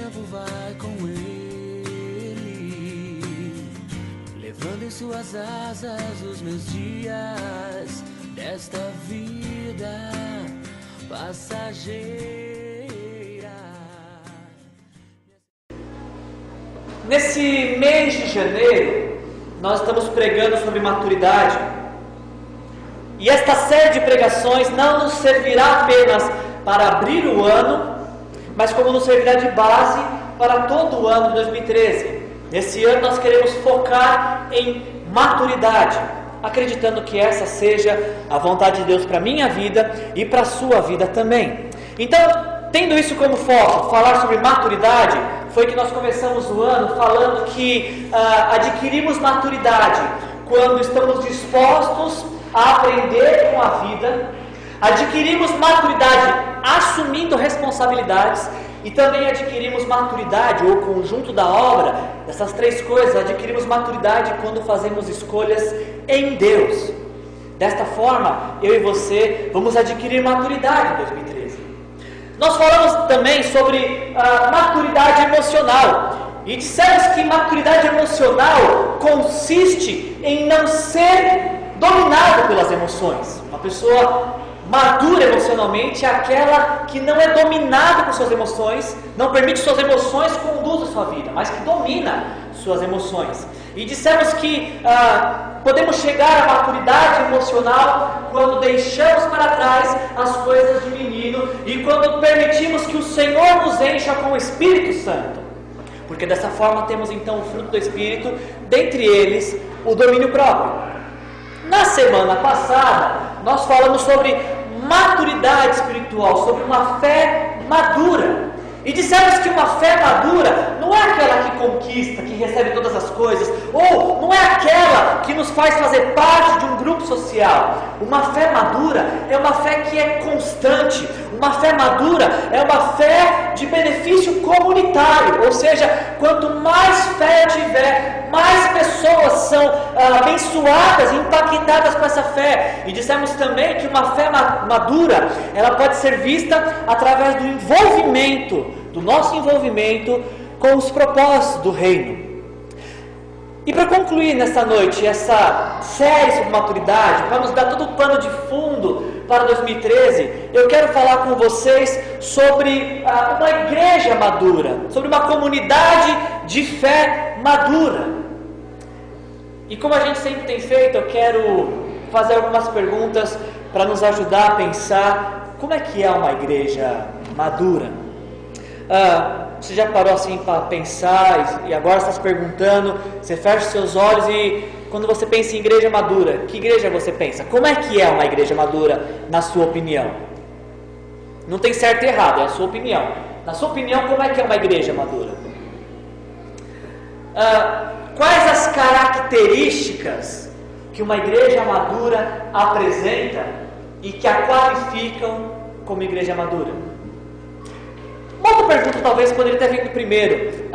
tempo vai com ele, levando em suas asas os meus dias desta vida passageira. Nesse mês de janeiro, nós estamos pregando sobre maturidade. E esta série de pregações não nos servirá apenas para abrir o ano, mas como nos servirá de base para todo o ano de 2013. Nesse ano nós queremos focar em maturidade, acreditando que essa seja a vontade de Deus para a minha vida e para a sua vida também. Então, tendo isso como foco, falar sobre maturidade, foi que nós começamos o ano falando que adquirimos maturidade quando estamos dispostos a aprender com a vida, adquirimos maturidade assumindo responsabilidades e também adquirimos maturidade, ou conjunto da obra, essas três coisas, adquirimos maturidade quando fazemos escolhas em Deus. Desta forma, eu e você vamos adquirir maturidade em 2013. Nós falamos também sobre maturidade emocional e dissemos que maturidade emocional consiste em não ser dominado pelas emoções. Uma pessoa madura emocionalmente é aquela que não é dominada por suas emoções, não permite que suas emoções conduzam a sua vida, mas que domina suas emoções. E dissemos que podemos chegar à maturidade emocional quando deixamos para trás as coisas de menino e quando permitimos que o Senhor nos encha com o Espírito Santo. Porque dessa forma temos então o fruto do Espírito, dentre eles o domínio próprio. Na semana passada, nós falamos sobre maturidade espiritual, sobre uma fé madura. E dissemos que uma fé madura não é aquela que conquista, que recebe todas as coisas, ou não é aquela que nos faz fazer parte de um grupo social. Uma fé madura é uma fé que é constante. Uma fé madura é uma fé de benefício comunitário, ou seja, quanto mais fé eu tiver, mais pessoas são abençoadas, impactadas com essa fé. E dissemos também que uma fé madura, ela pode ser vista através do envolvimento, do nosso envolvimento com os propósitos do reino. E para concluir nessa noite essa série sobre maturidade, para nos dar todo o pano de fundo para 2013, eu quero falar com vocês sobre uma igreja madura, sobre uma comunidade de fé madura. E como a gente sempre tem feito, eu quero fazer algumas perguntas para nos ajudar a pensar como é que é uma igreja madura. Você já parou assim para pensar e agora está se perguntando, você fecha os seus olhos e quando você pensa em igreja madura, que igreja você pensa? Como é que é uma igreja madura na sua opinião? Não tem certo e errado, é a sua opinião. Na sua opinião, como é que é uma igreja madura? Quais as características que uma igreja madura apresenta e que a qualificam como igreja madura? Uma outra pergunta talvez poderia ter vindo primeiro.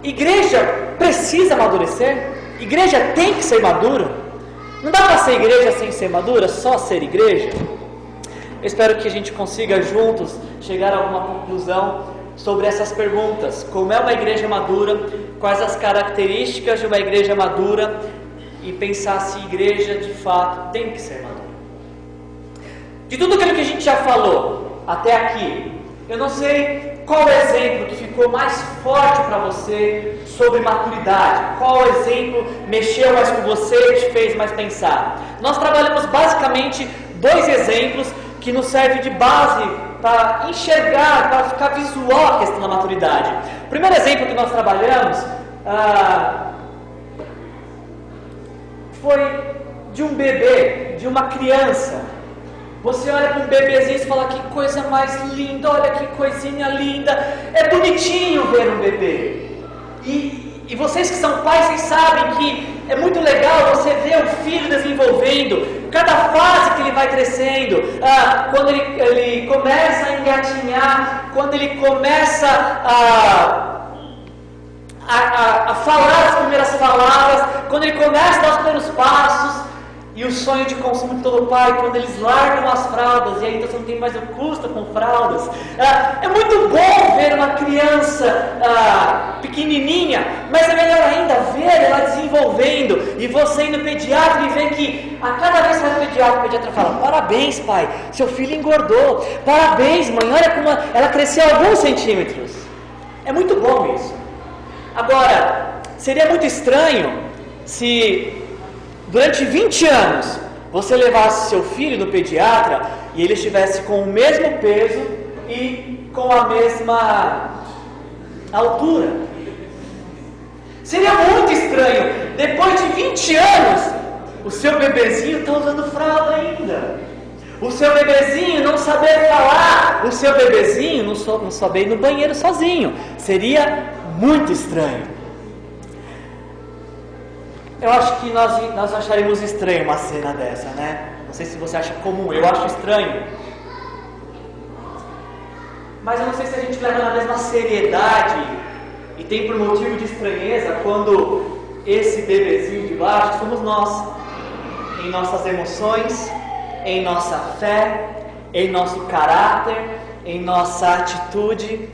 Igreja precisa amadurecer? Igreja tem que ser madura? Não dá para ser igreja sem ser madura? Só ser igreja? Eu espero que a gente consiga juntos chegar a alguma conclusão sobre essas perguntas. Como é uma igreja madura? Quais as características de uma igreja madura? E pensar se igreja de fato tem que ser madura. De tudo aquilo que a gente já falou até aqui, eu não sei qual exemplo que ficou mais forte para você sobre maturidade. Qual exemplo mexeu mais com você e te fez mais pensar? Nós trabalhamos basicamente dois exemplos que nos servem de base para enxergar, para ficar visual a questão da maturidade. O primeiro exemplo que nós trabalhamos foi de um bebê, de uma criança. Você olha para um bebezinho e fala, que coisa mais linda, olha que coisinha linda. É bonitinho ver um bebê. E vocês que são pais, vocês sabem que é muito legal você ver o filho desenvolvendo, cada fase que ele vai crescendo, quando ele começa a engatinhar, quando ele começa a falar as primeiras palavras, quando ele começa a dar os primeiros passos. E o sonho de consumo de todo pai, quando eles largam as fraldas, e aí então você não tem mais o custo com fraldas. É muito bom ver uma criança pequenininha, mas é melhor ainda ver ela desenvolvendo, e você ir no pediatra e ver que a cada vez que você vai no o pediatra fala: parabéns pai, seu filho engordou, parabéns mãe, olha como ela cresceu alguns centímetros. É muito bom isso. Agora, seria muito estranho se durante 20 anos você levasse seu filho no pediatra e ele estivesse com o mesmo peso e com a mesma altura. Seria muito estranho. Depois de 20 anos, o seu bebezinho está usando fralda ainda. O seu bebezinho não saber falar. O seu bebezinho não saber ir no banheiro sozinho. Seria muito estranho. Eu acho que nós acharíamos estranho uma cena dessa, né? Não sei se você acha comum, eu acho estranho. Mas eu não sei se a gente leva na mesma seriedade e tem por motivo de estranheza quando esse bebezinho de baixo somos nós. Em nossas emoções, em nossa fé, em nosso caráter, em nossa atitude.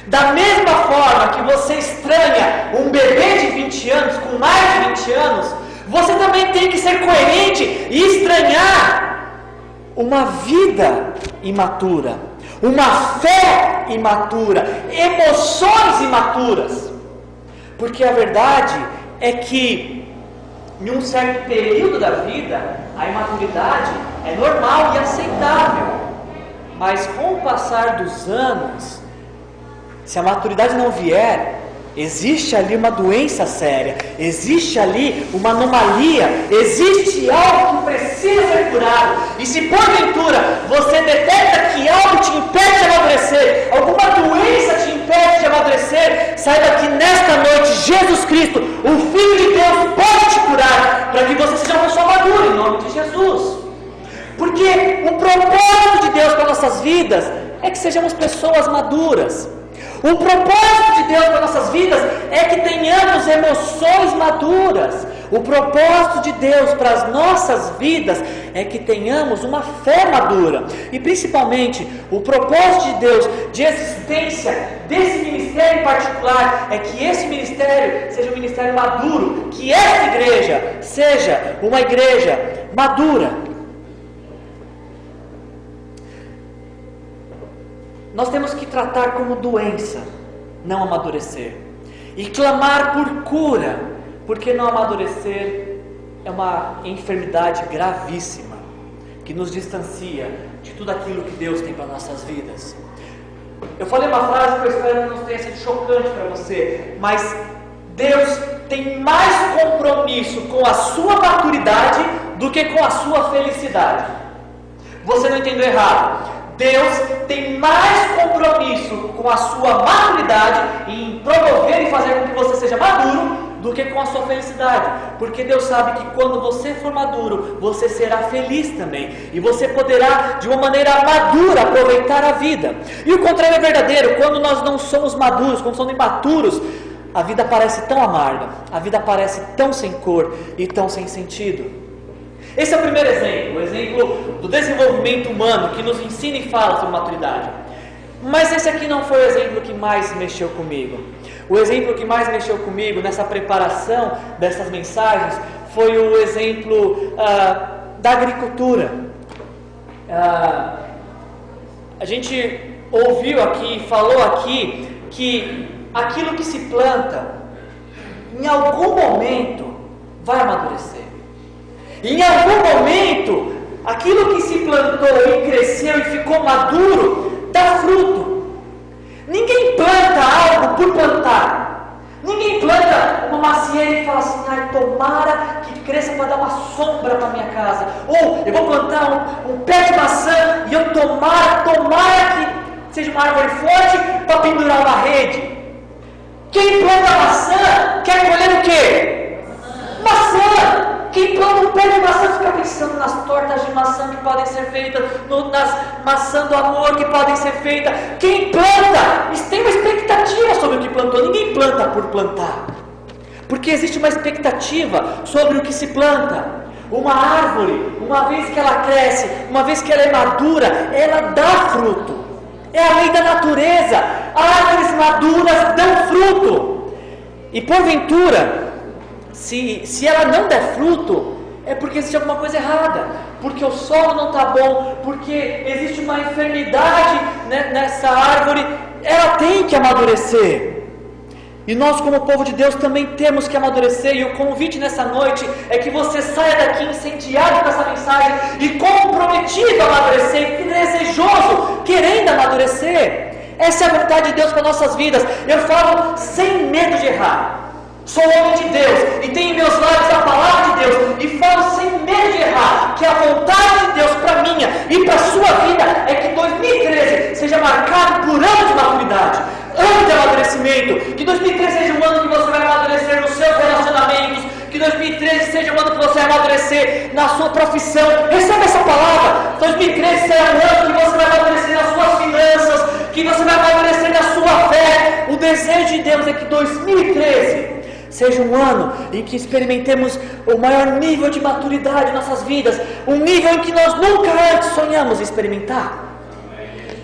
Da mesma forma que você estranha um bebê de 20 anos, com mais de 20 anos, você também tem que ser coerente e estranhar uma vida imatura, uma fé imatura, emoções imaturas. Porque a verdade é que em um certo período da vida, a imaturidade é normal e aceitável. Mas com o passar dos anos, se a maturidade não vier, existe ali uma doença séria, existe ali uma anomalia, existe algo que precisa ser curado. E se porventura você detecta que algo te impede de amadurecer, alguma doença te impede de amadurecer, saiba que nesta noite Jesus Cristo, o Filho de Deus, pode te curar, para que você seja uma pessoa madura, em nome de Jesus. Porque o propósito de Deus para nossas vidas é que sejamos pessoas maduras. O propósito de Deus para nossas vidas é que tenhamos emoções maduras. O propósito de Deus para as nossas vidas é que tenhamos uma fé madura. E principalmente, o propósito de Deus de existência desse ministério em particular é que esse ministério seja um ministério maduro, que essa igreja seja uma igreja madura. Nós temos que tratar como doença, não amadurecer. E clamar por cura, porque não amadurecer é uma enfermidade gravíssima, que nos distancia de tudo aquilo que Deus tem para nossas vidas. Eu falei uma frase que eu espero que não tenha sido chocante para você, mas Deus tem mais compromisso com a sua maturidade do que com a sua felicidade. Você não entendeu errado. Deus tem mais compromisso com a sua maturidade em promover e fazer com que você seja maduro do que com a sua felicidade, porque Deus sabe que quando você for maduro, você será feliz também, e você poderá de uma maneira madura aproveitar a vida. E o contrário é verdadeiro. Quando nós não somos maduros, quando somos imaturos, a vida parece tão amarga, a vida parece tão sem cor e tão sem sentido. Esse é o primeiro exemplo, o exemplo do desenvolvimento humano, que nos ensina e fala sobre maturidade. Mas esse aqui não foi o exemplo que mais mexeu comigo. O exemplo que mais mexeu comigo nessa preparação dessas mensagens foi o exemplo da agricultura. A gente ouviu aqui, falou aqui, que aquilo que se planta, em algum momento, vai amadurecer. Em algum momento, aquilo que se plantou e cresceu e ficou maduro, dá fruto. Ninguém planta algo por plantar. Ninguém planta uma macieira e fala assim: ai, tomara que cresça para dar uma sombra para minha casa. Ou eu vou plantar um pé de maçã e eu tomara que seja uma árvore forte para pendurar uma rede. Quem planta maçã quer colher o quê? Maçã. Quem planta um pé de maçã fica pensando nas tortas de maçã que podem ser feitas, nas maçãs do amor que podem ser feitas. Quem planta tem uma expectativa sobre o que plantou. Ninguém planta por plantar, porque existe uma expectativa sobre o que se planta. Uma árvore, uma vez que ela cresce, uma vez que ela é madura, ela dá fruto. É a lei da natureza. Árvores maduras dão fruto. E porventura, se ela não der fruto, é porque existe alguma coisa errada, porque o solo não está bom, porque existe uma enfermidade nessa árvore. Ela tem que amadurecer. E nós, como povo de Deus, também temos que amadurecer. E o convite nessa noite é que você saia daqui incendiado com essa mensagem e comprometido a amadurecer, e desejoso, querendo amadurecer. Essa é a vontade de Deus para nossas vidas. Eu falo sem medo de errar. Sou homem de Deus e tenho em meus lábios a palavra de Deus e falo sem medo de errar que a vontade de Deus para minha e para a sua vida é que 2013 seja marcado por ano de maturidade, ano de amadurecimento, que 2013 seja um ano que você vai amadurecer nos seus relacionamentos, que 2013 seja um ano que você vai amadurecer na sua profissão. Receba essa palavra. 2013 será um ano que você vai amadurecer nas suas finanças, que você vai amadurecer na sua fé. O desejo de Deus é que 2013 seja um ano em que experimentemos o maior nível de maturidade em nossas vidas, um nível em que nós nunca antes sonhamos experimentar.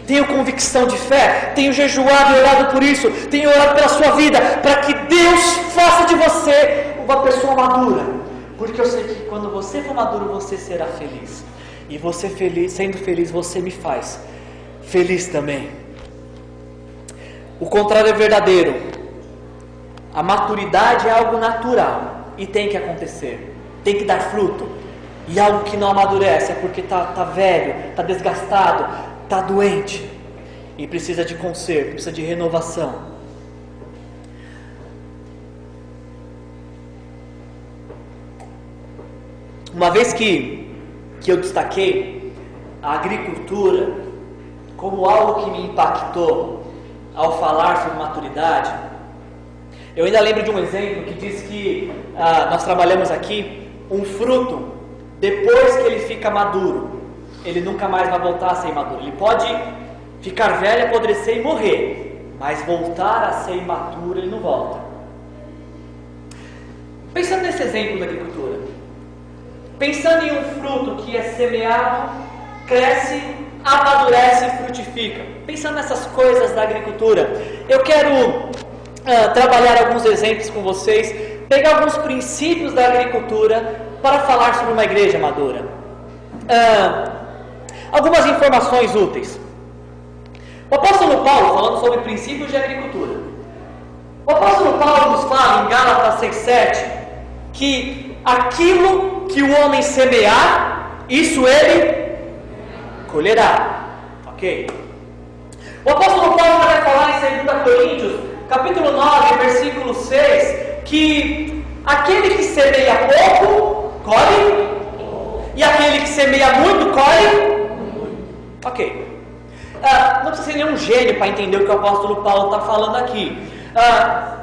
Tenho convicção de fé, tenho jejuado e orado por isso, tenho orado pela sua vida, para que Deus faça de você uma pessoa madura, porque eu sei que quando você for maduro, você será feliz, e você feliz, sendo feliz, você me faz feliz também. O contrário é verdadeiro. A maturidade é algo natural e tem que acontecer, tem que dar fruto. E algo que não amadurece é porque está velho, está desgastado, está doente e precisa de conserto, precisa de renovação. Uma vez que eu destaquei a agricultura como algo que me impactou ao falar sobre maturidade, eu ainda lembro de um exemplo que diz que nós trabalhamos aqui, um fruto, depois que ele fica maduro, ele nunca mais vai voltar a ser imaturo. Ele pode ficar velho, apodrecer e morrer, mas voltar a ser imaturo ele não volta. Pensando nesse exemplo da agricultura, pensando em um fruto que é semeado, cresce, amadurece e frutifica, pensando nessas coisas da agricultura, eu quero trabalhar alguns exemplos com vocês, pegar alguns princípios da agricultura para falar sobre uma igreja madura. Algumas informações úteis. O apóstolo Paulo, falando sobre princípios de agricultura, o apóstolo Paulo nos fala em Gálatas 6,7 que aquilo que o homem semear, isso ele colherá. Ok? O apóstolo Paulo vai falar em 2 Coríntios capítulo 9, versículo 6, que aquele que semeia pouco, colhe, e aquele que semeia muito, colhe. Ok. Não precisa ser nenhum gênio para entender o que o apóstolo Paulo está falando aqui.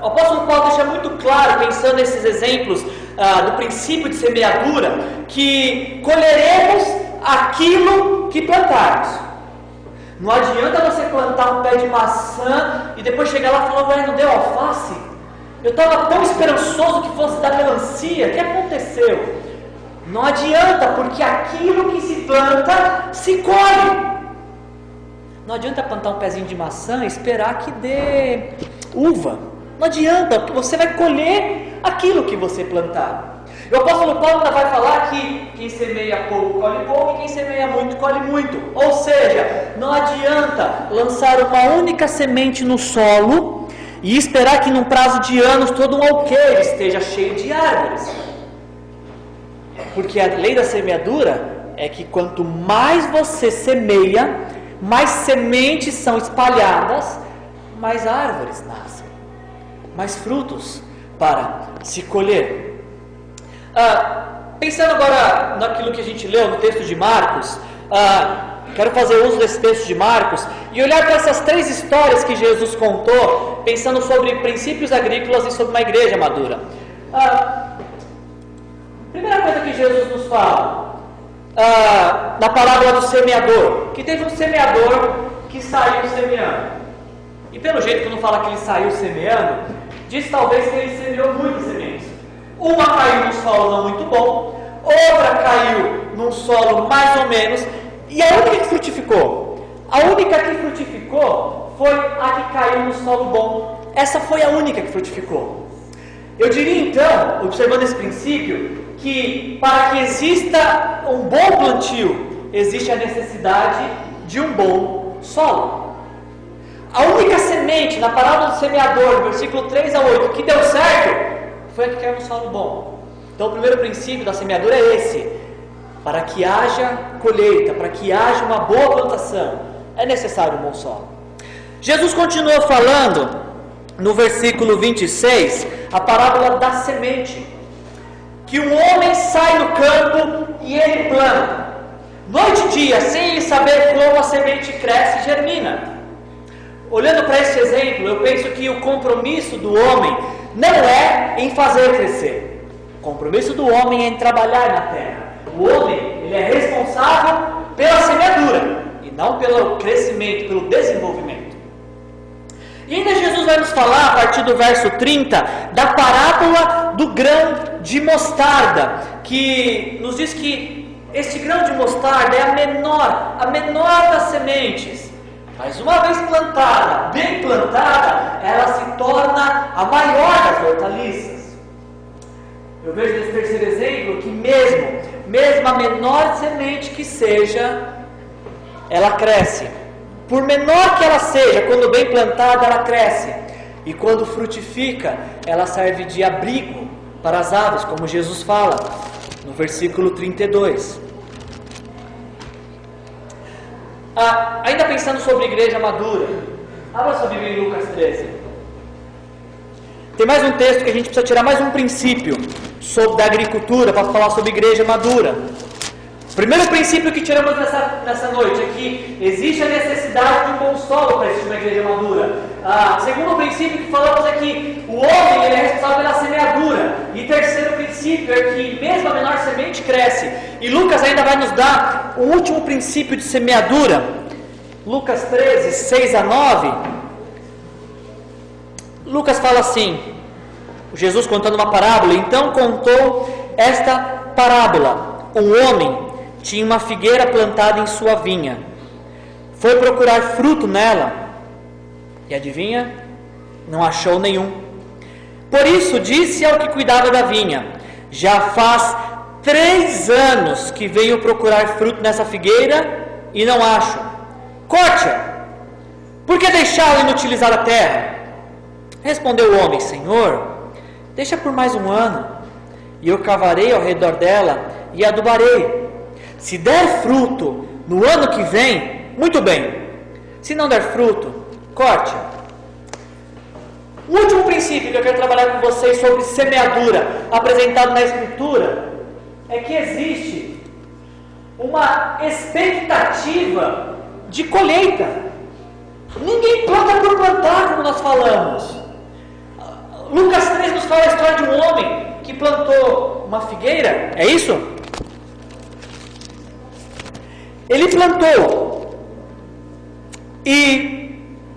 O apóstolo Paulo deixa muito claro, pensando nesses exemplos do princípio de semeadura, que colheremos aquilo que plantarmos. Não adianta você plantar um pé de maçã e depois chegar lá e falar, ué, não deu alface? Eu estava tão esperançoso que fosse dar melancia, o que aconteceu? Não adianta, porque aquilo que se planta, se colhe. Não adianta plantar um pezinho de maçã e esperar que dê uva. Não adianta, porque você vai colher aquilo que você plantar. O apóstolo Paulo ainda vai falar que quem semeia pouco colhe pouco e quem semeia muito colhe muito. Ou seja, não adianta lançar uma única semente no solo e esperar que num prazo de anos todo um alqueire esteja cheio de árvores. Porque a lei da semeadura é que quanto mais você semeia, mais sementes são espalhadas, mais árvores nascem, mais frutos para se colher. Pensando agora naquilo que a gente leu no texto de Marcos, quero fazer uso desse texto de Marcos e olhar para essas 3 histórias que Jesus contou, pensando sobre princípios agrícolas e sobre uma igreja madura. Primeira coisa que Jesus nos fala, na parábola do semeador, que teve um semeador que saiu semeando. E pelo jeito, quando fala que ele saiu semeando, diz talvez que ele semeou muitas sementes. Uma caiu no solo não muito bom, outra caiu num solo mais ou menos, e a única que frutificou? A única que frutificou foi a que caiu no solo bom. Essa foi a única que frutificou. Eu diria então, observando esse princípio, que para que exista um bom plantio, existe a necessidade de um bom solo. A única semente na parábola do semeador, versículo 3 a 8, que deu certo, foi a que caiu no solo bom. Então o primeiro princípio da semeadura é esse: para que haja colheita, para que haja uma boa plantação, é necessário um bom solo. Jesus continuou falando no versículo 26, a parábola da semente, que um homem sai no campo e ele planta, noite e dia, sem ele saber como a semente cresce e germina. Olhando para esse exemplo, eu penso que o compromisso do homem não é em fazer crescer. O compromisso do homem é em trabalhar na terra. O homem, ele é responsável pela semeadura e não pelo crescimento, pelo desenvolvimento. E ainda Jesus vai nos falar, a partir do verso 30, da parábola do grão de mostarda, que nos diz que este grão de mostarda é a menor das sementes. Mas uma vez plantada, bem plantada, ela se torna a maior das hortaliças. Eu vejo nesse terceiro exemplo que mesmo a menor semente que seja, ela cresce. Por menor que ela seja, quando bem plantada, ela cresce. E quando frutifica, ela serve de abrigo para as aves, como Jesus fala no versículo 32. Ainda pensando sobre igreja madura, abra sua Bíblia em Lucas 13. Tem mais um texto que a gente precisa tirar mais um princípio da agricultura para falar sobre igreja madura. O primeiro princípio que tiramos nessa noite é que existe a necessidade de um bom solo para existir uma igreja madura. O segundo princípio que falamos é que o homem ele é responsável pela semeadura. E terceiro princípio é que mesmo a menor semente cresce. E Lucas ainda vai nos dar o último princípio de semeadura. Lucas 13, 6 a 9. Lucas fala assim, Jesus contando uma parábola. Então contou esta parábola. Um homem tinha uma figueira plantada em sua vinha. Foi procurar fruto nela. E adivinha? Não achou nenhum. Por isso disse ao que cuidava da vinha: já faz 3 anos que venho procurar fruto nessa figueira e não acho. Corte-a. Por que deixá-la inutilizar a terra? Respondeu o homem: Senhor, deixa por mais 1 ano, e eu cavarei ao redor dela e adubarei. Se der fruto no ano que vem, muito bem. Se não der fruto, corte. O último princípio que eu quero trabalhar com vocês sobre semeadura, apresentado na Escritura, é que existe uma expectativa de colheita. Ninguém planta por plantar, como nós falamos. Lucas 3 nos fala a história de um homem que plantou uma figueira, é isso? Ele plantou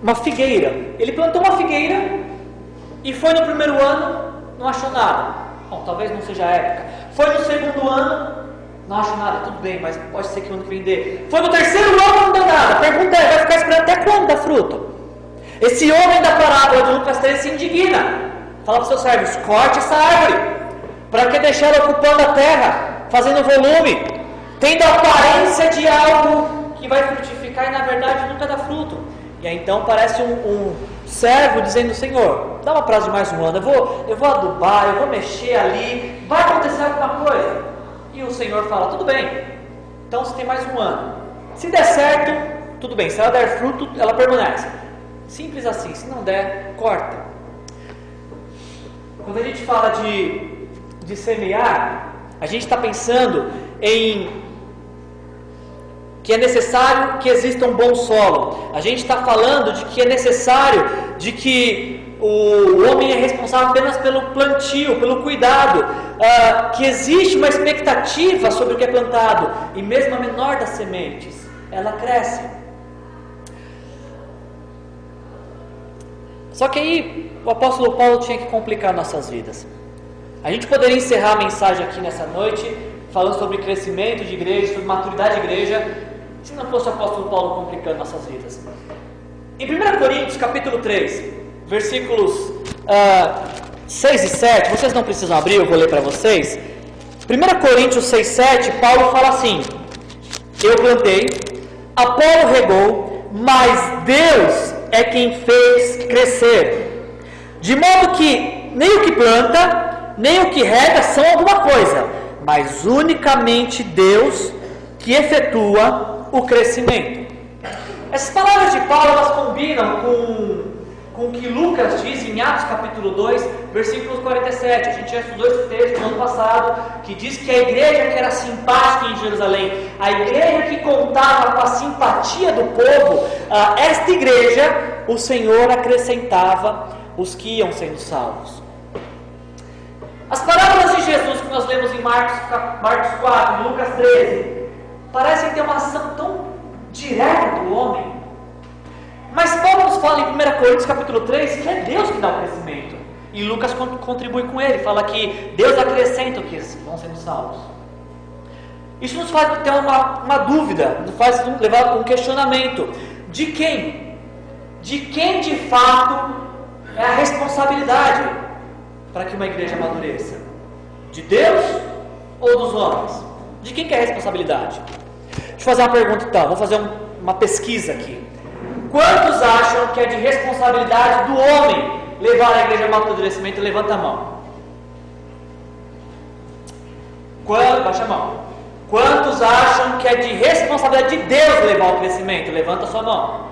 uma figueira. Ele plantou uma figueira e foi no primeiro ano, não achou nada. Bom, talvez não seja a época. Foi no segundo ano, não achou nada. Tudo bem, mas pode ser que o ano que vem dê. Foi no terceiro ano, não deu nada. Pergunta é, vai ficar esperando até quando dar fruto? Esse homem da parábola de Lucas 13 se indigna. Fala para os seus servos: corte essa árvore. Para que deixar ela ocupando a terra, fazendo volume, tendo a aparência de algo que vai frutificar e na verdade nunca dá fruto. E aí então parece um servo dizendo: Senhor, dá um prazo de mais 1 ano, eu vou adubar, eu vou mexer ali, vai acontecer alguma coisa. E o Senhor fala: tudo bem, então você tem mais 1 ano. Se der certo, tudo bem, se ela der fruto, ela permanece. Simples assim. Se não der, corta. Quando a gente fala de semear, a gente está pensando em que é necessário que exista um bom solo. A gente está falando de que é necessário, de que o homem é responsável apenas pelo plantio, pelo cuidado, que existe uma expectativa sobre o que é plantado, e mesmo a menor das sementes, ela cresce. Só que aí o apóstolo Paulo tinha que complicar nossas vidas. A gente poderia encerrar a mensagem aqui nessa noite falando sobre crescimento de igreja, sobre maturidade de igreja, se não fosse o apóstolo Paulo complicando nossas vidas. Em 1 Coríntios capítulo 3, versículos 6 e 7, vocês não precisam abrir, eu vou ler para vocês. 1 Coríntios 6, 7, Paulo fala assim: eu plantei, Apolo regou, mas Deus é quem fez crescer. De modo que nem o que planta, nem o que rega são alguma coisa, mas unicamente Deus que efetua o crescimento. Essas palavras de Paulo, elas combinam com o que Lucas diz em Atos capítulo 2, versículos 47. A gente já estudou esse texto no ano passado, que diz que a igreja que era simpática em Jerusalém, a igreja que contava com a simpatia do povo, esta igreja, o Senhor acrescentava os que iam sendo salvos. As parábolas de Jesus que nós lemos em Marcos 4, Lucas 13, parecem ter uma ação tão direta do homem. Mas Paulo nos fala em 1 Coríntios capítulo 3 que é Deus que dá o crescimento. E Lucas contribui com ele, fala que Deus acrescenta os que vão sendo salvos. Isso nos faz ter uma dúvida, nos faz levar um questionamento. De quem? De quem de fato é a responsabilidade para que uma igreja amadureça? De Deus ou dos homens? De quem que é a responsabilidade? Deixa eu fazer uma pergunta então, vou fazer uma pesquisa aqui. Quantos acham que é de responsabilidade do homem levar a igreja ao amadurecimento? Levanta a mão. Baixa a mão. Quantos acham que é de responsabilidade de Deus levar ao crescimento? Levanta a sua mão.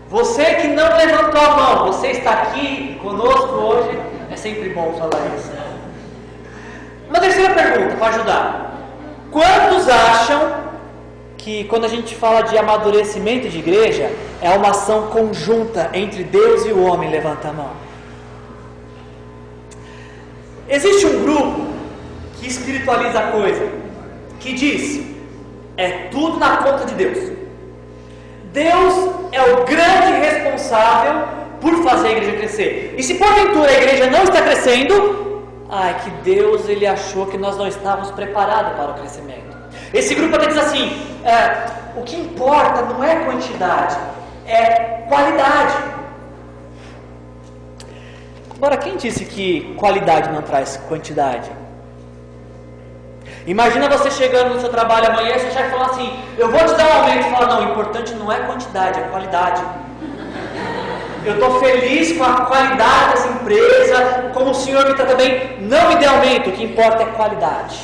Você que não levantou a mão, você está aqui conosco hoje, é sempre bom falar isso. Uma terceira pergunta para ajudar. Quantos acham que quando a gente fala de amadurecimento de igreja, é uma ação conjunta entre Deus e o homem? Levanta a mão. Existe um grupo que espiritualiza a coisa, que diz: é tudo na conta de Deus. Deus é o grande responsável por fazer a igreja crescer. E se porventura a igreja não está crescendo, é que Deus ele achou que nós não estávamos preparados para o crescimento. Esse grupo até diz assim: o que importa não é quantidade, é qualidade. Agora, quem disse que qualidade não traz quantidade? Imagina você chegando no seu trabalho amanhã e seu chefe falar assim: eu vou te dar um aumento. E fala: não, o importante não é quantidade, é qualidade. Eu estou feliz com a qualidade dessa empresa, como o senhor me trata bem, não me dê aumento, o que importa é qualidade.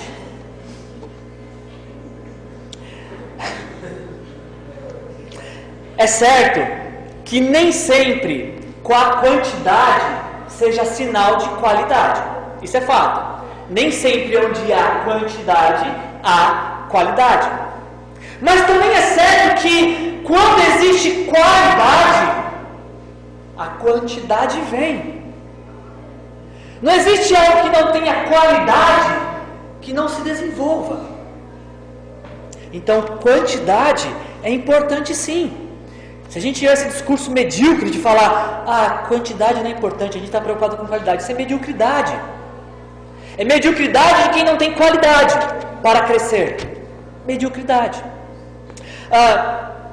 É certo que nem sempre a quantidade seja sinal de qualidade. Isso é fato. Nem sempre onde há quantidade, há qualidade. Mas também é certo que quando existe qualidade, a quantidade vem. Não existe algo que não tenha qualidade que não se desenvolva. Então, quantidade é importante sim. Se a gente tiver esse discurso medíocre de falar: quantidade não é importante, a gente está preocupado com qualidade, isso é mediocridade. É mediocridade de quem não tem qualidade para crescer. Mediocridade.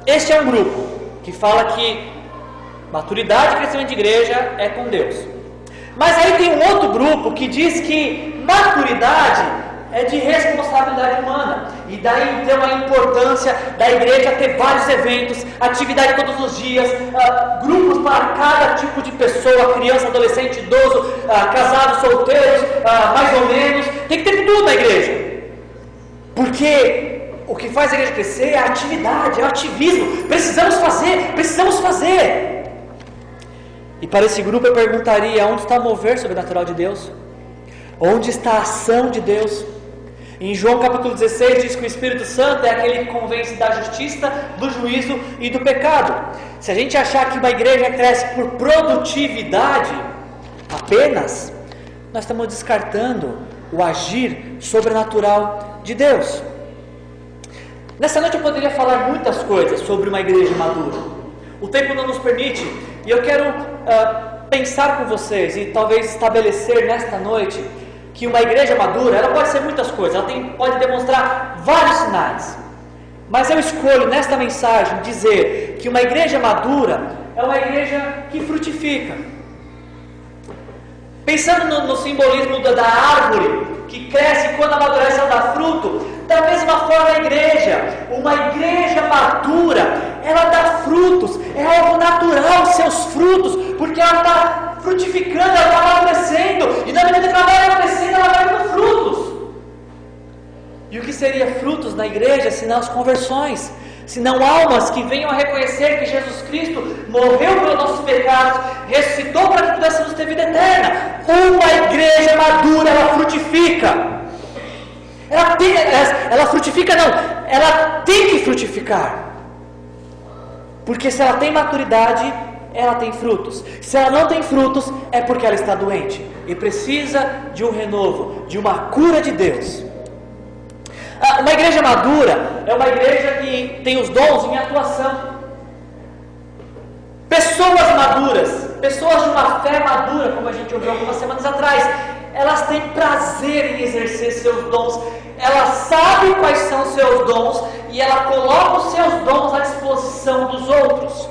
Este é um grupo que fala que maturidade e crescimento de igreja é com Deus. Mas aí tem um outro grupo que diz que maturidade é de responsabilidade humana. E daí então a importância da igreja ter vários eventos, atividade todos os dias, grupos para cada tipo de pessoa, criança, adolescente, idoso, casados, solteiros, mais ou menos. Tem que ter tudo na igreja. Porque o que faz a igreja crescer é a atividade, é o ativismo. Precisamos fazer. E para esse grupo eu perguntaria: onde está o mover sobrenatural de Deus? Onde está a ação de Deus? Em João capítulo 16 diz que o Espírito Santo é aquele que convence da justiça, do juízo e do pecado. Se a gente achar que uma igreja cresce por produtividade apenas, nós estamos descartando o agir sobrenatural de Deus. Nessa noite eu poderia falar muitas coisas sobre uma igreja madura. O tempo não nos permite, e eu quero pensar com vocês e talvez estabelecer nesta noite que uma igreja madura, ela pode ser muitas coisas, ela pode demonstrar vários sinais. Mas eu escolho nesta mensagem dizer que uma igreja madura é uma igreja que frutifica. Pensando no simbolismo da árvore que cresce e quando amadurece ela dá fruto, da mesma forma uma igreja madura, ela dá frutos, é algo natural seus frutos, porque ela está frutificando, ela está amadurecendo, e na medida que ela vai amadurecendo, ela vai dando frutos. E o que seria frutos na igreja, senão as conversões, senão almas que venham a reconhecer que Jesus Cristo morreu pelos nossos pecados, ressuscitou para que pudéssemos ter vida eterna. Uma igreja madura, ela frutifica. Ela frutifica não, ela tem que frutificar. Porque se ela tem maturidade, ela tem frutos. Se ela não tem frutos, é porque ela está doente e precisa de um renovo, de uma cura de Deus. Uma igreja madura é uma igreja que tem os dons em atuação. Pessoas maduras, pessoas de uma fé madura, como a gente ouviu algumas semanas atrás, elas têm prazer em exercer seus dons. Ela sabe quais são seus dons e ela coloca os seus dons à disposição dos outros.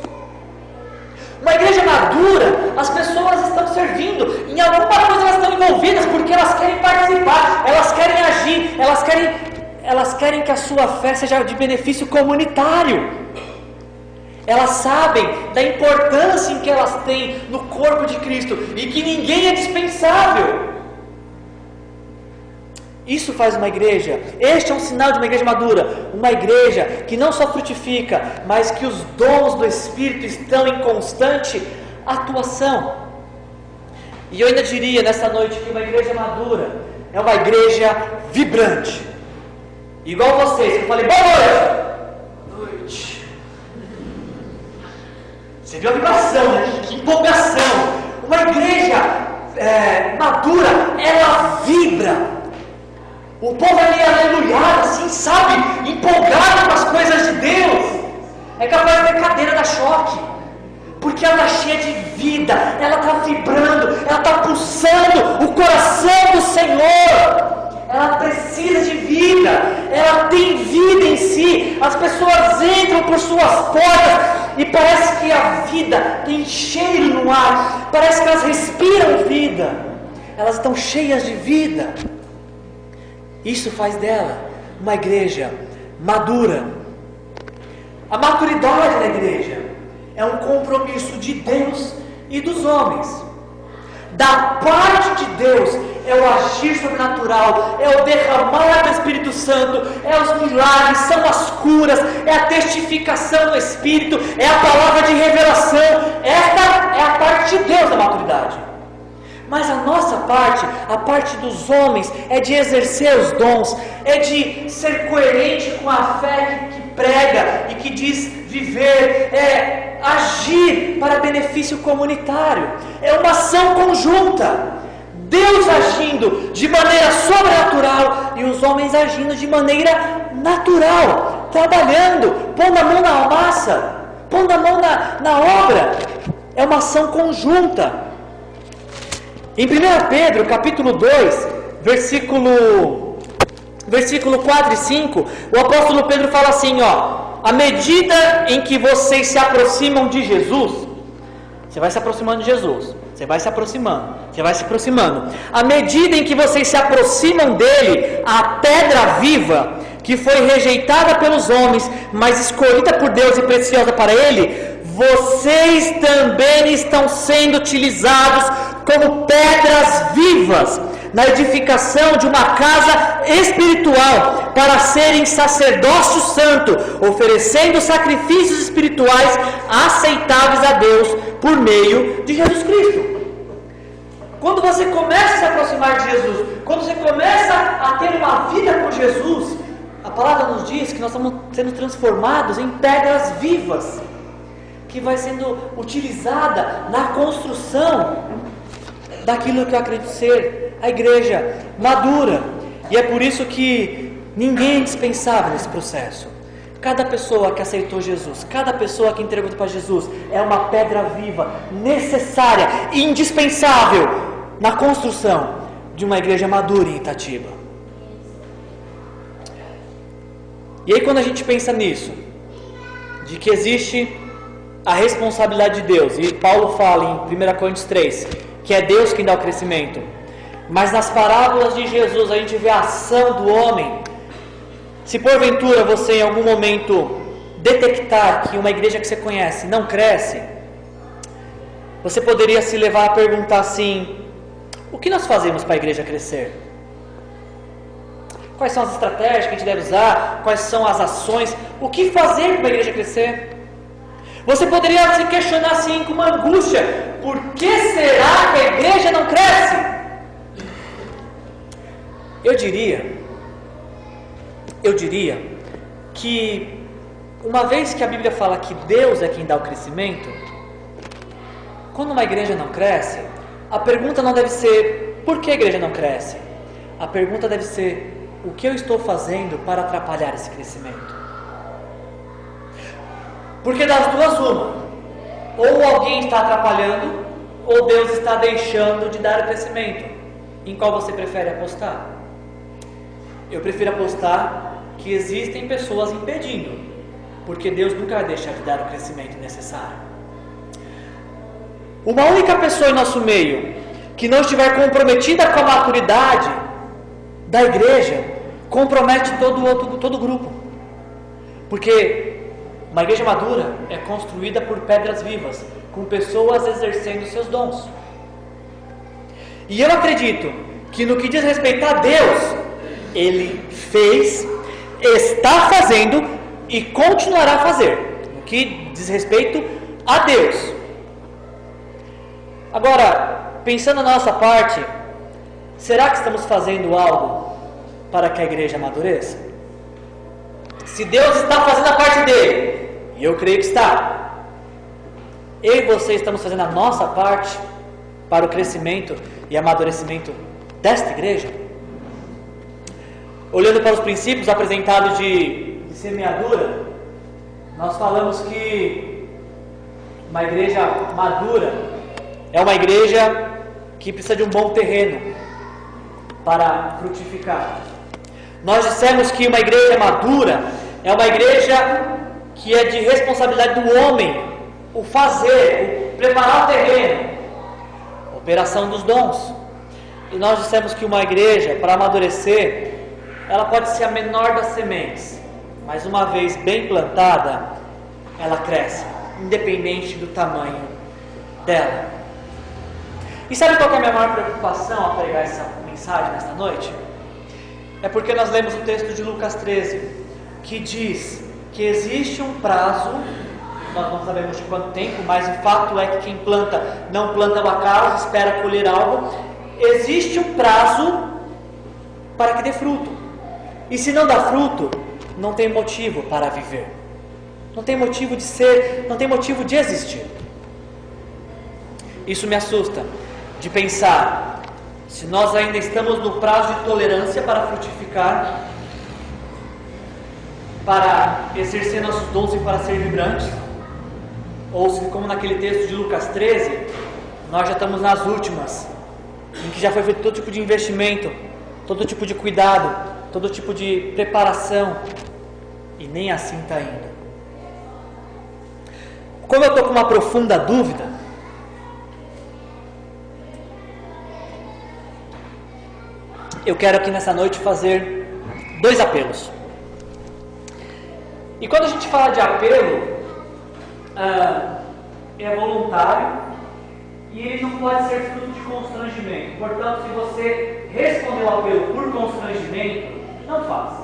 Uma igreja madura, as pessoas estão servindo, em alguma coisa elas estão envolvidas porque elas querem participar, elas querem agir, elas querem que a sua fé seja de benefício comunitário. Elas sabem da importância em que elas têm no corpo de Cristo e que ninguém é dispensável. Isso faz uma igreja, este é um sinal de uma igreja madura, uma igreja que não só frutifica, mas que os dons do Espírito estão em constante atuação. E eu ainda diria nessa noite que uma igreja madura é uma igreja vibrante. Igual vocês, eu falei, boa noite. Você viu a vibração, né? Que empolgação. Uma igreja madura, ela vibra. O povo ali aleluiado, assim, sabe? Empolgado com as coisas de Deus. É capaz de ter cadeira da choque. Porque ela está cheia de vida, ela está vibrando, ela está pulsando o coração do Senhor. Ela precisa de vida, ela tem vida em si. As pessoas entram por suas portas e parece que a vida tem cheiro no ar, parece que elas respiram vida, elas estão cheias de vida. Isso faz dela uma igreja madura. A maturidade da igreja é um compromisso de Deus e dos homens. Da parte de Deus é o agir sobrenatural, é o derramar do Espírito Santo, é os milagres, são as curas, é a testificação do Espírito, é a palavra de revelação. Esta é a parte de Deus da maturidade. Mas a nossa parte, a parte dos homens, é de exercer os dons, é de ser coerente com a fé que prega e que diz viver, é agir para benefício comunitário, é uma ação conjunta. Deus agindo de maneira sobrenatural e os homens agindo de maneira natural, trabalhando, pondo a mão na massa, pondo a mão na obra. É uma ação conjunta. Em 1 Pedro, capítulo 2, versículo 4 e 5, o apóstolo Pedro fala assim, à medida em que vocês se aproximam de Jesus, você vai se aproximando de Jesus, você vai se aproximando, à medida em que vocês se aproximam dele, a pedra viva, que foi rejeitada pelos homens, mas escolhida por Deus e preciosa para ele, vocês também estão sendo utilizados como pedras vivas na edificação de uma casa espiritual para serem sacerdócio santo, oferecendo sacrifícios espirituais aceitáveis a Deus por meio de Jesus Cristo. Quando você começa a se aproximar de Jesus, quando você começa a ter uma vida com Jesus, a palavra nos diz que nós estamos sendo transformados em pedras vivas, que vai sendo utilizada na construção daquilo que eu acredito ser a igreja madura. E é por isso que ninguém é indispensável nesse processo. Cada pessoa que aceitou Jesus, cada pessoa que entregou para Jesus é uma pedra viva, necessária, indispensável na construção de uma igreja madura em Itatiba. E aí quando a gente pensa nisso, de que existe a responsabilidade de Deus, e Paulo fala em 1 Coríntios 3, que é Deus quem dá o crescimento, mas nas parábolas de Jesus a gente vê a ação do homem. Se porventura você em algum momento detectar que uma igreja que você conhece não cresce, você poderia se levar a perguntar assim: o que nós fazemos para a igreja crescer? Quais são as estratégias que a gente deve usar? Quais são as ações? O que fazer para uma igreja crescer? Você poderia se questionar assim com uma angústia: por que será que a igreja não cresce? Eu diria que, uma vez que a Bíblia fala que Deus é quem dá o crescimento, quando uma igreja não cresce, a pergunta não deve ser por que a igreja não cresce. A pergunta deve ser: o que eu estou fazendo para atrapalhar esse crescimento? Porque das duas uma, ou alguém está atrapalhando, ou Deus está deixando de dar o crescimento. Em qual você prefere apostar? Eu prefiro apostar que existem pessoas impedindo, porque Deus nunca vai deixar de dar o crescimento necessário. Uma única pessoa em nosso meio que não estiver comprometida com a maturidade da igreja, compromete todo o grupo. Porque uma igreja madura é construída por pedras vivas, com pessoas exercendo seus dons. E eu acredito que no que diz respeito a Deus, Ele fez, está fazendo e continuará a fazer. No que diz respeito a Deus. Agora, pensando na nossa parte, será que estamos fazendo algo para que a igreja amadureça? Se Deus está fazendo a parte dele, e eu creio que está, eu e você estamos fazendo a nossa parte para o crescimento e amadurecimento desta igreja? Olhando para os princípios apresentados de semeadura, nós falamos que uma igreja madura é uma igreja que precisa de um bom terreno para frutificar. Nós dissemos que uma igreja madura é uma igreja que é de responsabilidade do homem, o fazer, o preparar o terreno, a operação dos dons. E nós dissemos que uma igreja, para amadurecer, ela pode ser a menor das sementes, mas uma vez bem plantada, ela cresce, independente do tamanho dela. E sabe qual é a minha maior preocupação ao pregar essa mensagem nesta noite? É porque nós lemos o texto de Lucas 13, que diz que existe um prazo, nós não sabemos de quanto tempo, mas o fato é que quem planta não planta ao acaso, espera colher algo. Existe um prazo para que dê fruto. E se não dá fruto, não tem motivo para viver. Não tem motivo de ser, não tem motivo de existir. Isso me assusta, de pensar, se nós ainda estamos no prazo de tolerância para frutificar, para exercer nossos dons e para ser vibrantes, ou se, como naquele texto de Lucas 13, nós já estamos nas últimas, em que já foi feito todo tipo de investimento, todo tipo de cuidado, todo tipo de preparação, e nem assim está indo. Como eu estou com uma profunda dúvida, eu quero aqui nessa noite fazer 2 apelos. E quando a gente fala de apelo, é voluntário e ele não pode ser fruto de constrangimento. Portanto, se você responder o apelo por constrangimento, não faça.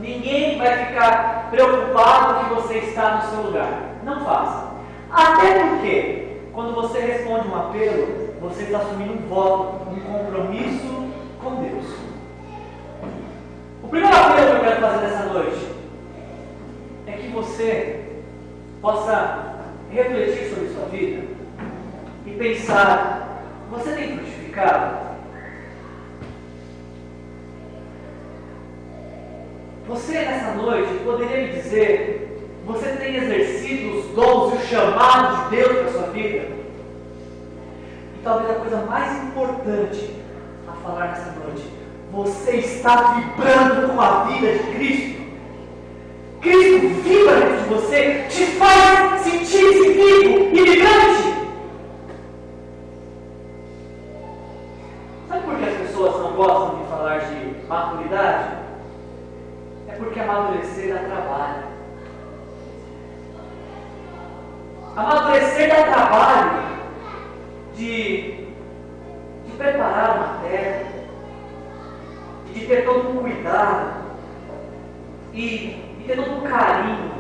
Ninguém vai ficar preocupado que você está no seu lugar. Não faça. Até porque, quando você responde um apelo, você está assumindo um voto, um compromisso com Deus. O primeiro apelo que eu quero fazer nessa noite é que você possa refletir sobre sua vida e pensar: você tem frutificado? Você nessa noite poderia me dizer: você tem exercido os dons e o chamado de Deus para a sua vida? E talvez a coisa mais importante a falar nessa noite. Você está vibrando com a vida de Cristo. Cristo vibra dentro de você, te faz sentir-se vivo e vibrante. Sabe por que as pessoas não gostam de falar de maturidade? É porque amadurecer dá trabalho. Amadurecer dá trabalho de preparar uma terra, de ter todo um cuidado e ter todo um carinho,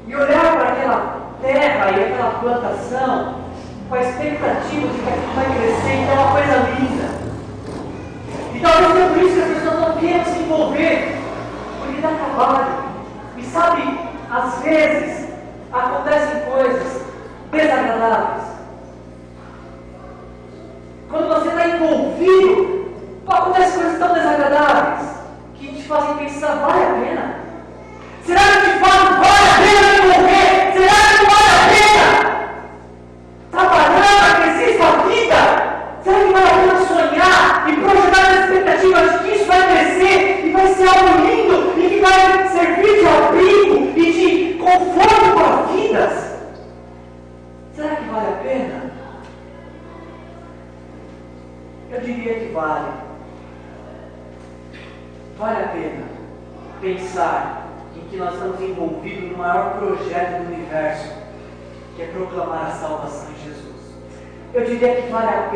e olhar para aquela terra e aquela plantação com a expectativa de que aquilo vai crescer, então é uma coisa linda. E talvez é por isso que as pessoas não queiram se envolver, porque dá trabalho. E sabe, às vezes acontecem coisas desagradáveis. Quando você está envolvido, acontecem coisas tão desagradáveis que te fazem pensar, vale a pena? Será que de fato vale a pena me envolver? Será que vale a pena trabalhar para que exista a vida? Será que vale a pena sonhar e projetar as expectativas de que isso vai crescer e vai ser algo lindo e que vai servir de abrigo e de conforto para vidas? Será que vale a pena? Eu diria que vale. Vale a pena pensar em que nós estamos envolvidos no maior projeto do universo, que é proclamar a salvação em Jesus. Eu diria que vale a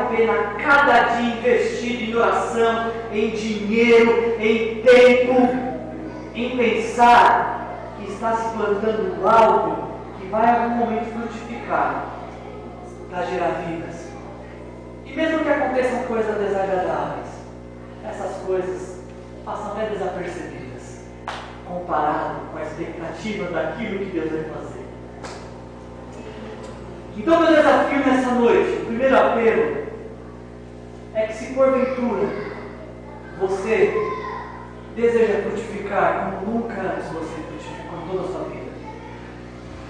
pena cada dia investir em oração, em dinheiro, em tempo, em pensar que está se plantando algo que vai em algum momento frutificar para gerar vidas. E mesmo que aconteçam coisas desagradáveis, essas coisas passam até desapercebidas, comparado com a expectativa daquilo que Deus vai fazer. Então, meu desafio nessa noite, o primeiro apelo, é que se porventura você deseja frutificar como nunca antes você frutificou em toda a sua vida,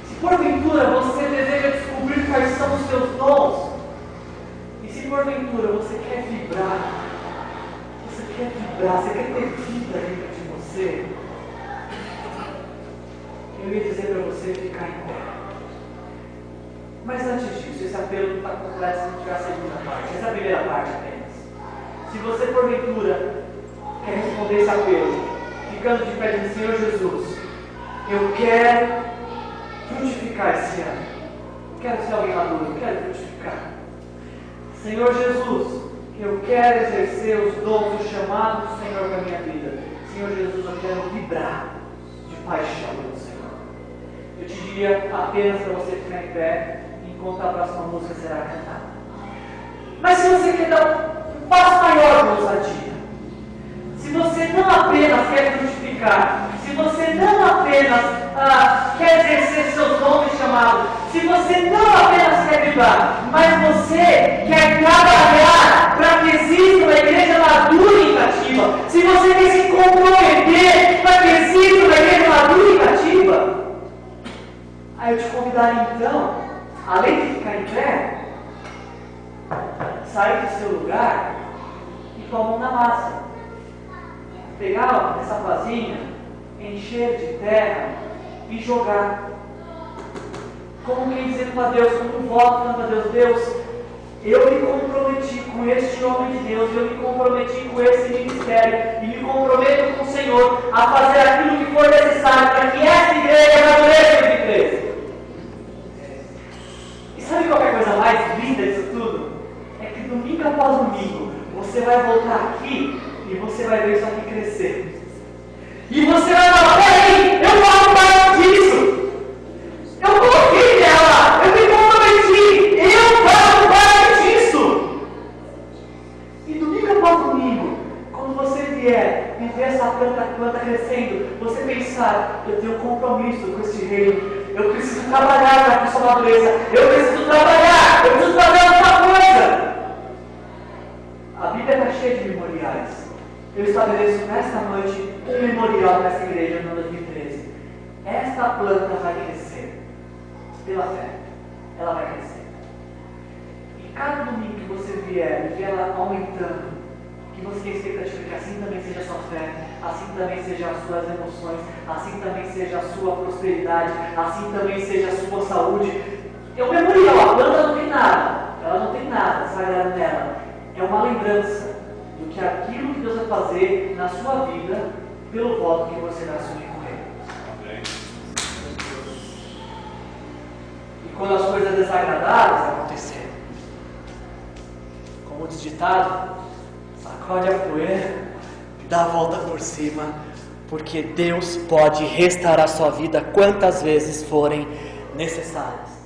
se porventura você deseja descobrir quais são os seus dons, e se porventura você quer vibrar, você quer ter vida dentro de você, eu ia dizer para você ficar em pé. Mas antes disso, esse apelo não está completo se não tiver a segunda parte. Essa é a primeira parte apenas. Se você porventura quer responder esse apelo, ficando de pé diante do Senhor Jesus, eu quero frutificar esse ano. Quero ser alguém maduro, quero frutificar. Senhor Jesus, eu quero exercer os dons do chamado do Senhor para a minha vida. Senhor Jesus, eu quero vibrar de paixão pelo Senhor. Eu te diria apenas para você ficar em pé enquanto a próxima música será cantada. Mas se você quer dar um passo maior de ousadia, se você não apenas quer frutificar, se você não apenas quer exercer seus dons de chamado, se você não apenas quer vibrar, mas você quer trabalhar para que exista uma igreja madura e cativa, se você quer se comprometer para que exista uma igreja madura e cativa, aí eu te convidaria então, além de ficar em pé, sair do seu lugar e pôr a mão na massa. Pegar essa vasinha, encher de terra e jogar. Como quem dizendo para Deus, como um voto dando a Deus, Deus, eu me comprometi com este homem de Deus, eu me comprometi com esse ministério e me comprometo com o Senhor a fazer aquilo que for necessário para que essa igreja amadureça de igreja. E sabe qual é a coisa mais linda disso tudo? É que domingo após domingo você vai voltar aqui e você vai ver isso aqui crescer. E você vai falar, peraí, eu faço parte disso. Eu coloquei nela, eu me comprometi, eu faço parte disso. E domingo após domingo, quando você vier e ver essa planta crescendo, você pensar, eu tenho um compromisso com esse reino, eu preciso trabalhar para que isso amadureça, eu preciso trabalhar, eu preciso fazer alguma coisa. A Bíblia está cheia de memoriais. Eu estabeleço nesta noite um memorial nessa igreja no 2013. Esta planta vai crescer pela fé. Ela vai crescer. E cada domingo que você vier e ver ela aumentando, que você tenha expectativa que assim também seja a sua fé, assim também sejam as suas emoções, assim também seja a sua prosperidade, assim também seja a sua saúde. É um memorial, a planta não tem nada, ela não tem nada sagrado nela. É uma lembrança do que aquilo que Deus vai fazer na sua vida pelo voto que você vai assumir com Ele. E quando as coisas desagradáveis acontecerem, como diz o ditado, sacode a poeira, dá a volta por cima, porque Deus pode restaurar a sua vida quantas vezes forem necessárias.